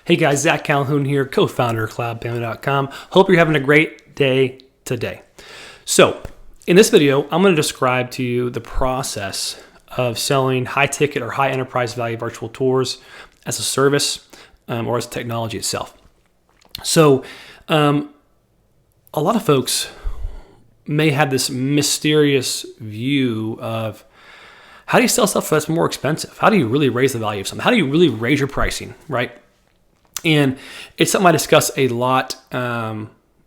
Hey guys, Zach Calhoun here, co-founder of CloudPano.com. Hope you're having a great day today. So, in this video, I'm going to describe to you the process of selling high-ticket or high enterprise value virtual tours as a service or as technology itself. So, a lot of folks may have this mysterious view of how do you sell stuff that's more expensive? How do you really raise the value of something? How do you really raise your pricing, right? And it's something I discuss a lot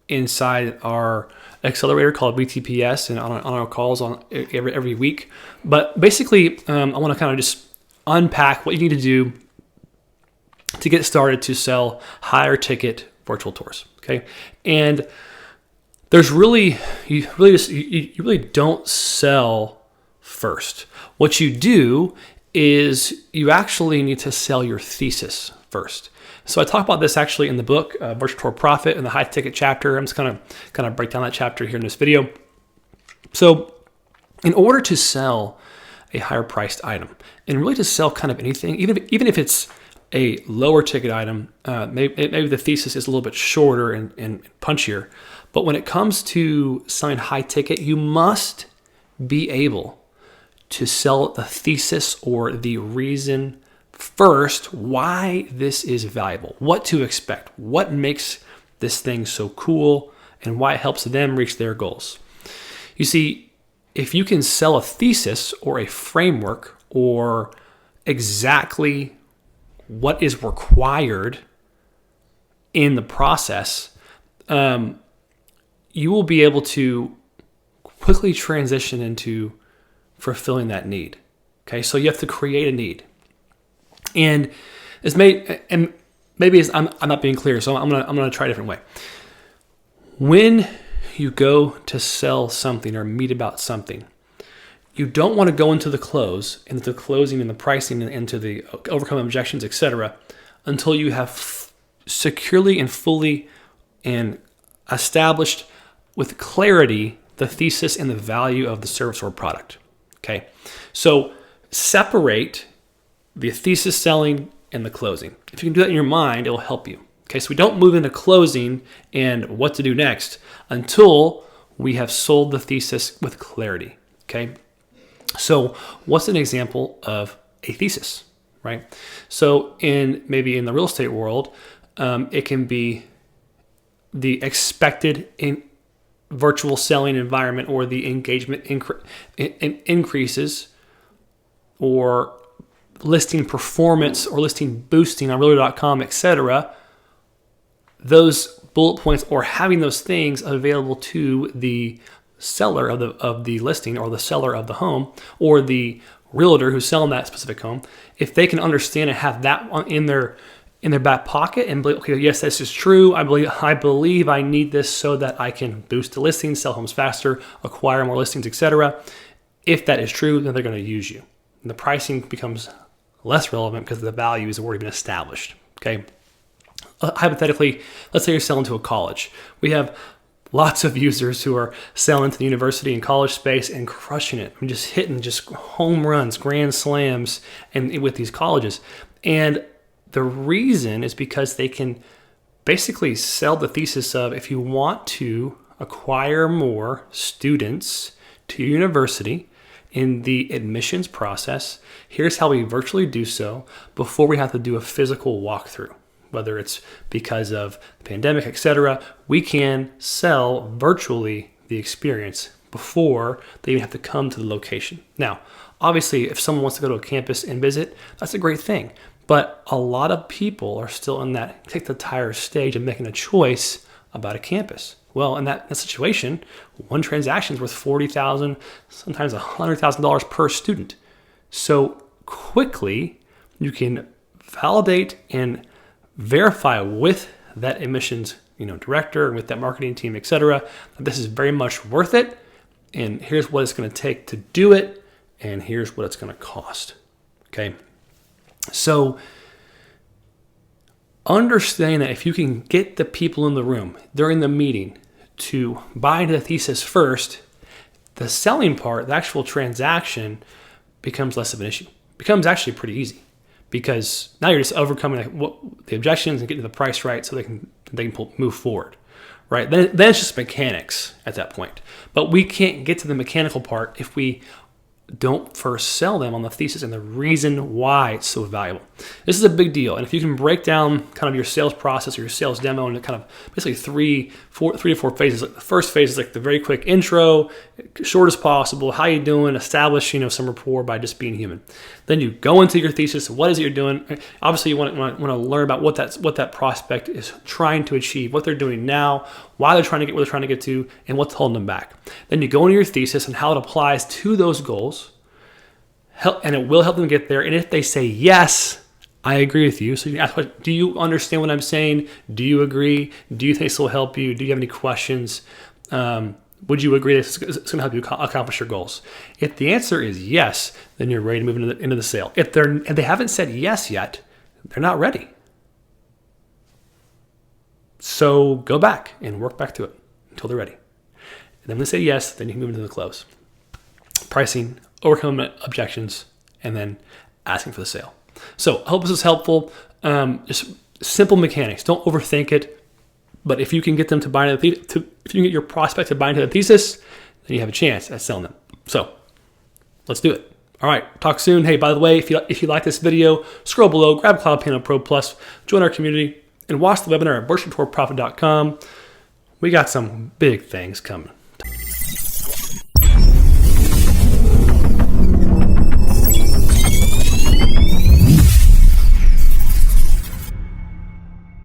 inside our accelerator called BTPS and on our calls on every week. But basically, I want to kind of just unpack what you need to do to get started to sell higher ticket virtual tours. Okay, and there's you really don't sell first. What you do is you actually need to sell your thesis first. So I talk about this actually in the book, Virtual Tour Profit, in the high ticket chapter. I'm just kind of break down that chapter here in this video. So in order to sell a higher priced item, and really to sell kind of anything, even if it's a lower ticket item, maybe the thesis is a little bit shorter and punchier, but when it comes to selling high ticket, you must be able to sell the thesis or the reason first why this is valuable, what to expect, what makes this thing so cool, and why it helps them reach their goals. You see, if you can sell a thesis or a framework or exactly what is required in the process, you will be able to quickly transition into fulfilling that need. Okay, so you have to create a need. And maybe I'm not being clear, so I'm gonna try a different way. When you go to sell something or meet about something, you don't want to go into the closing and the pricing and into the overcome objections, etc., until you have securely and fully and established with clarity the thesis and the value of the service or product. Okay, so separate the thesis selling and the closing. If you can do that in your mind, it will help you. Okay, so we don't move into closing and what to do next until we have sold the thesis with clarity. Okay, so what's an example of a thesis, right? So maybe in the real estate world, it can be the expected virtual selling environment or the engagement increases or listing performance or listing boosting on realtor.com, etc. Those bullet points or having those things available to the seller of the listing or the seller of the home or the realtor who's selling that specific home, if they can understand and have that in their back pocket and believe, okay, yes, this is true. I believe I need this so that I can boost the listings, sell homes faster, acquire more listings, etc. If that is true, then they're going to use you. And the pricing becomes less relevant because the value has already been established. Okay. Hypothetically, let's say you're selling to a college. We have lots of users who are selling to the university and college space and crushing it. I'm just hitting home runs, grand slams, and with these colleges. And the reason is because they can basically sell the thesis of, if you want to acquire more students to your university in the admissions process, here's how we virtually do so before we have to do a physical walkthrough. Whether it's because of the pandemic, etc., we can sell virtually the experience before they even have to come to the location. Now, obviously, if someone wants to go to a campus and visit, that's a great thing. But a lot of people are still in that kick the tires stage of making a choice about a campus. Well, in that situation, one transaction is worth $40,000, sometimes $100,000 per student. So quickly, you can validate and verify with that admissions director and with that marketing team, etc., that this is very much worth it. And here's what it's going to take to do it. And here's what it's going to cost. Okay. So understand that if you can get the people in the room during the meeting to buy into the thesis first, the selling part, the actual transaction, becomes less of an issue. Becomes actually pretty easy because now you're just overcoming the objections and getting the price right so they can move forward, right? Then it's just mechanics at that point. But we can't get to the mechanical part if we don't first sell them on the thesis and the reason why it's so valuable. This is a big deal. And if you can break down kind of your sales process or your sales demo into kind of basically three to four phases. Like the first phase is like the very quick intro, short as possible. How you doing? Establish, some rapport by just being human. Then you go into your thesis. What is it you're doing? Obviously, you want to learn about what that prospect is trying to achieve, what they're doing now, why they're trying to get where they're trying to get to, and what's holding them back. Then you go into your thesis and how it applies to those goals, and it will help them get there. And if they say, yes, I agree with you. So you ask, do you understand what I'm saying? Do you agree? Do you think this will help you? Do you have any questions? Would you agree this is going to help you accomplish your goals? If the answer is yes, then you're ready to move into the sale. If they haven't said yes yet, they're not ready. So go back and work back to it until they're ready. And then when they say yes, then you can move into the close. Pricing, overcoming objections, and then asking for the sale. So I hope this is helpful. Just simple mechanics. Don't overthink it. But if you can get them to buy into if you can get your prospect to buy into the thesis, then you have a chance at selling them. So let's do it. All right, talk soon. Hey, by the way, if you like this video, scroll below, grab CloudPano Pro Plus, join our community, and watch the webinar at virtualtourprofit.com. We got some big things coming.